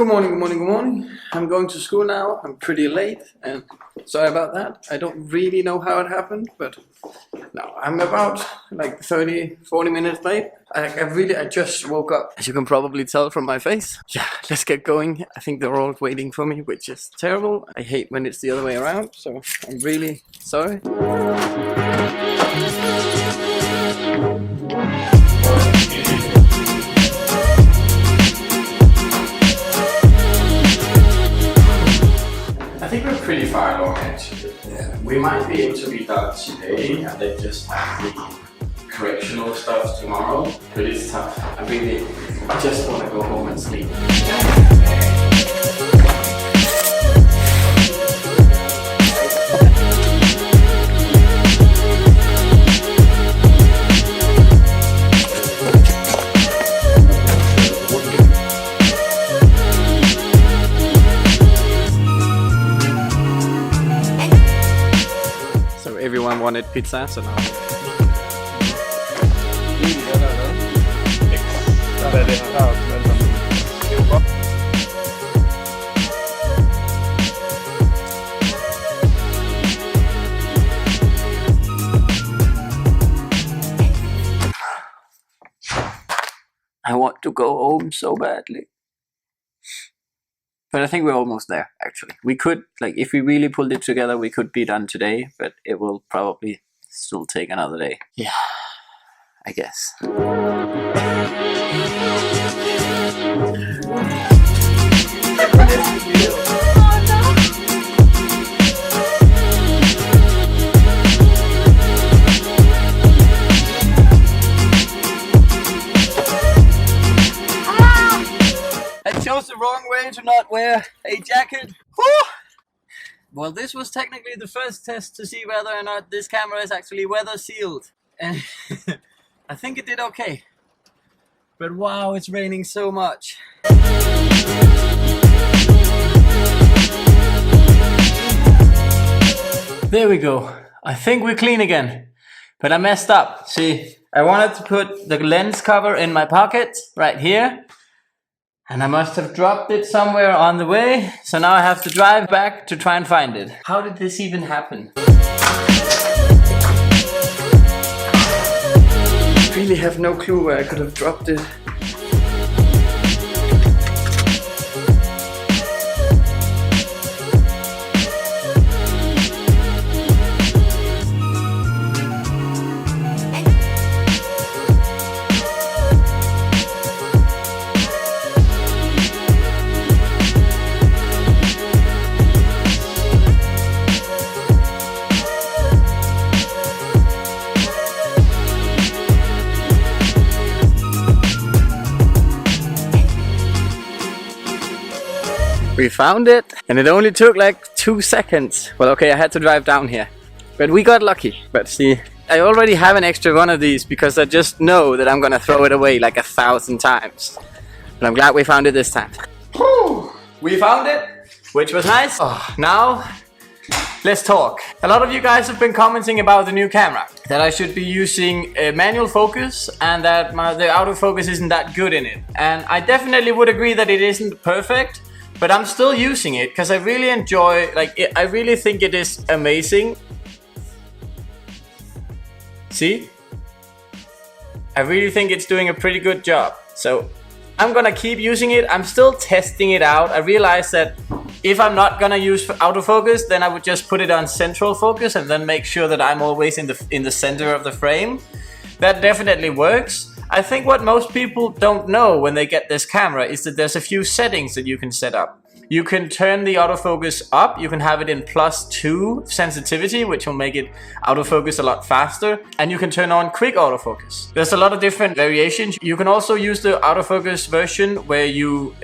Good morning, good morning, good morning. I'm going to school now. I'm pretty late and sorry about that. I don't really know how it happened, but no, I'm about like 30-40 minutes late. I just woke up, as you can probably tell from my face. Yeah, let's get going. I think they're all waiting for me, which is terrible. I hate when it's the other way around, so I'm really sorry. I think we're pretty far along actually. Yeah. We might be able to be done today and then just have the correctional stuff tomorrow. But it's tough. I just want to go home and sleep. Everyone wanted pizza, so now. I want to go home so badly. But I think we're almost there, actually. We could, like, if we really pulled it together, we could be done today, but it will probably still take another day. Yeah, I guess. I chose the wrong way to not wear a jacket. Woo! Well, this was technically the first test to see whether or not this camera is actually weather sealed. And I think it did okay. But wow, it's raining so much. There we go. I think we're clean again. But I messed up. See, I wanted to put the lens cover in my pocket right here. And I must have dropped it somewhere on the way, so now I have to drive back to try and find it. How did this even happen? I really have no clue where I could have dropped it. We found it, and it only took like 2 seconds. Well, okay, I had to drive down here, but we got lucky. But see, I already have an extra one of these because I just know that I'm gonna throw it away like 1,000 times. But I'm glad we found it this time. Whew. We found it, which was nice. Oh, now, let's talk. A lot of you guys have been commenting about the new camera, that I should be using a manual focus and that the autofocus isn't that good in it. And I definitely would agree that it isn't perfect. But I'm still using it because I really enjoy, I really think it is amazing. See? I really think it's doing a pretty good job. So I'm gonna keep using it. I'm still testing it out. I realized that if I'm not gonna use autofocus, then I would just put it on central focus and then make sure that I'm always in the center of the frame. That definitely works. I think what most people don't know when they get this camera is that there's a few settings that you can set up. You can turn the autofocus up, you can have it in +2 sensitivity, which will make it autofocus a lot faster, and you can turn on quick autofocus. There's a lot of different variations. You can also use the autofocus version where you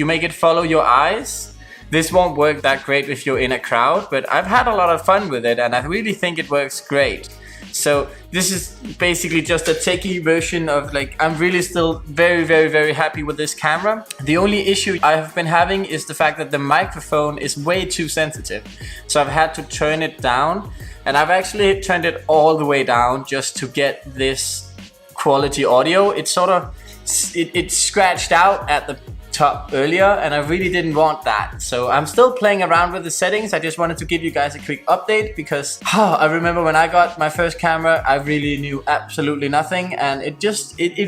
make it follow your eyes. This won't work that great if you're in a crowd, but I've had a lot of fun with it and I really think it works great. So this is basically just a techie version of I'm really still very happy with this camera. The only issue I have been having is the fact that the microphone is way too sensitive. So I've had to turn it down, and I've actually turned it all the way down just to get this quality audio. It's sort of, it's scratched out at the top earlier, and I really didn't want that. So I'm still playing around with the settings. I just wanted to give you guys a quick update because I remember when I got my first camera, I really knew absolutely nothing, and it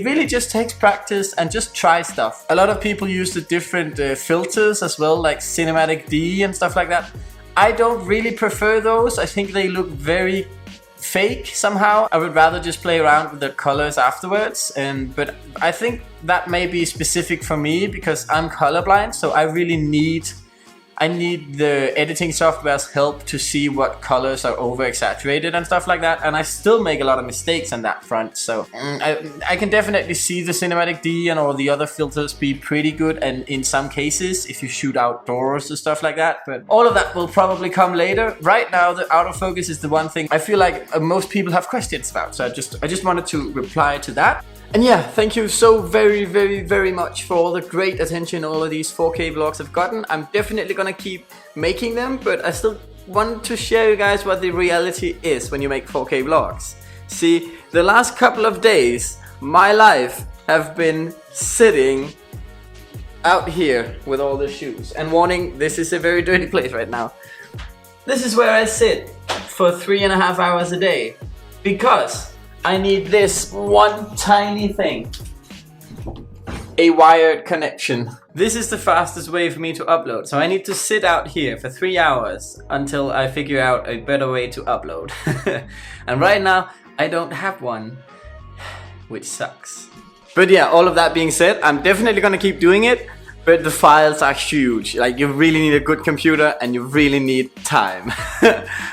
really just takes practice and just try stuff. A lot of people use the different filters as well, like Cinematic D and stuff like that. I don't really prefer those. I think they look very fake somehow. I would rather just play around with the colors afterwards, but I think that may be specific for me because I'm colorblind, so I really need the editing software's help to see what colors are over exaggerated and stuff like that, and I still make a lot of mistakes on that front. So I can definitely see the Cinematic D and all the other filters be pretty good, and in some cases if you shoot outdoors and stuff like that, but all of that will probably come later. Right now the autofocus is the one thing I feel like most people have questions about, so I just wanted to reply to that. And yeah, thank you so very much for all the great attention all of these 4K vlogs have gotten. I'm definitely gonna keep making them, but I still want to share you guys what the reality is when you make 4K vlogs. See, the last couple of days, my life have been sitting out here with all the shoes. And warning, this is a very dirty place right now. This is where I sit for 3.5 hours a day because I need this one tiny thing. A wired connection. This is the fastest way for me to upload. So I need to sit out here for 3 hours until I figure out a better way to upload. And right now, I don't have one, which sucks. But yeah, all of that being said, I'm definitely gonna keep doing it, but the files are huge. Like, you really need a good computer and you really need time.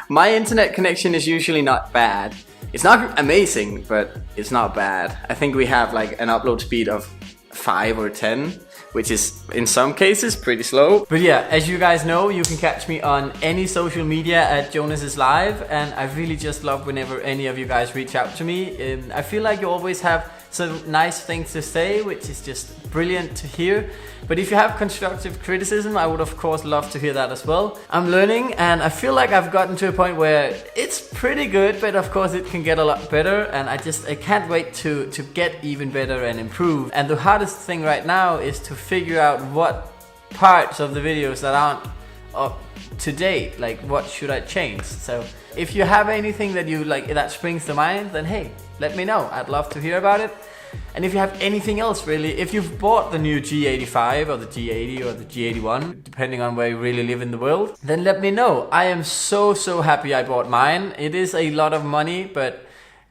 My internet connection is usually not bad. It's not amazing, but it's not bad. I think we have like an upload speed of 5 or 10, which is in some cases pretty slow. But yeah, as you guys know, you can catch me on any social media at Jonasislive, and I really just love whenever any of you guys reach out to me. I feel like you always have some nice things to say, which is just brilliant to hear. But if you have constructive criticism, I would of course love to hear that as well. I'm learning, and I feel like I've gotten to a point where it's pretty good, but of course it can get a lot better, and I can't wait to get even better and improve. And the hardest thing right now is to figure out what parts of the videos that aren't up to date, like what should I change. So if you have anything that you like that springs to mind, then hey, let me know. I'd love to hear about it. And if you have anything else really, if you've bought the new G85 or the G80 or the G81, depending on where you really live in the world, then let me know. I am so happy I bought mine. It is a lot of money, but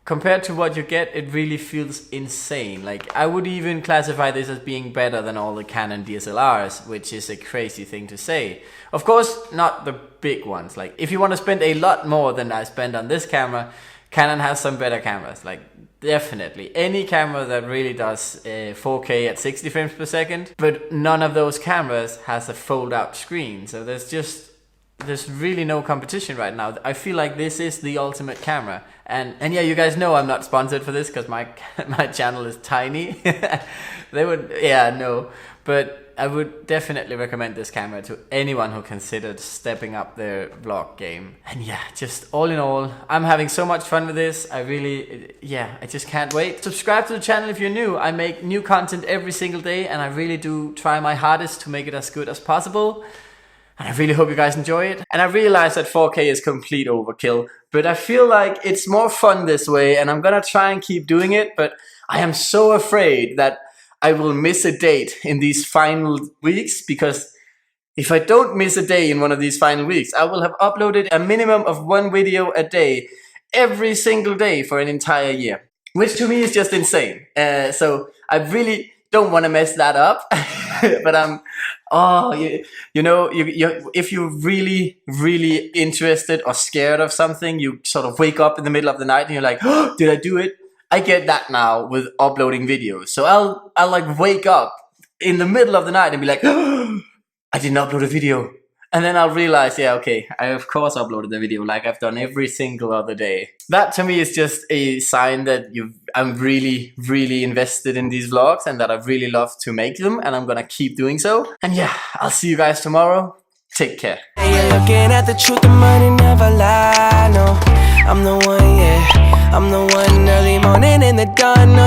compared to what you get, it really feels insane. Like, I would even classify this as being better than all the Canon DSLRs, which is a crazy thing to say. Of course, not the big ones. Like, if you want to spend a lot more than I spend on this camera, Canon has some better cameras. Like, definitely. Any camera that really does 4K at 60 frames per second, but none of those cameras has a fold-out screen. So there's really no competition right now. I feel like this is the ultimate camera. And yeah, you guys know I'm not sponsored for this because my channel is tiny. But I would definitely recommend this camera to anyone who considered stepping up their vlog game. And yeah, just all in all, I'm having so much fun with this. I just can't wait. Subscribe to the channel if you're new. I make new content every single day, and I really do try my hardest to make it as good as possible. And I really hope you guys enjoy it. And I realize that 4K is complete overkill, but I feel like it's more fun this way, and I'm gonna try and keep doing it, but I am so afraid that I will miss a date in these final weeks, because if I don't miss a day in one of these final weeks, I will have uploaded a minimum of 1 video a day every single day for an entire year, which to me is just insane. So I really don't want to mess that up. But if you're really like interested or scared of something, you sort of wake up in the middle of the night and you're like, oh, did I do it? I get that now with uploading videos. So I'll like wake up in the middle of the night and be like, oh, I didn't upload a video. And then I'll realize, yeah, okay, I of course uploaded the video like I've done every single other day. That to me is just a sign that I'm really invested in these vlogs and that I really love to make them, and I'm gonna keep doing so. And yeah, I'll see you guys tomorrow. Take care. You're looking at the truth, the money never lie, no. I'm the one, yeah. I'm the one early morning in the dawn, no.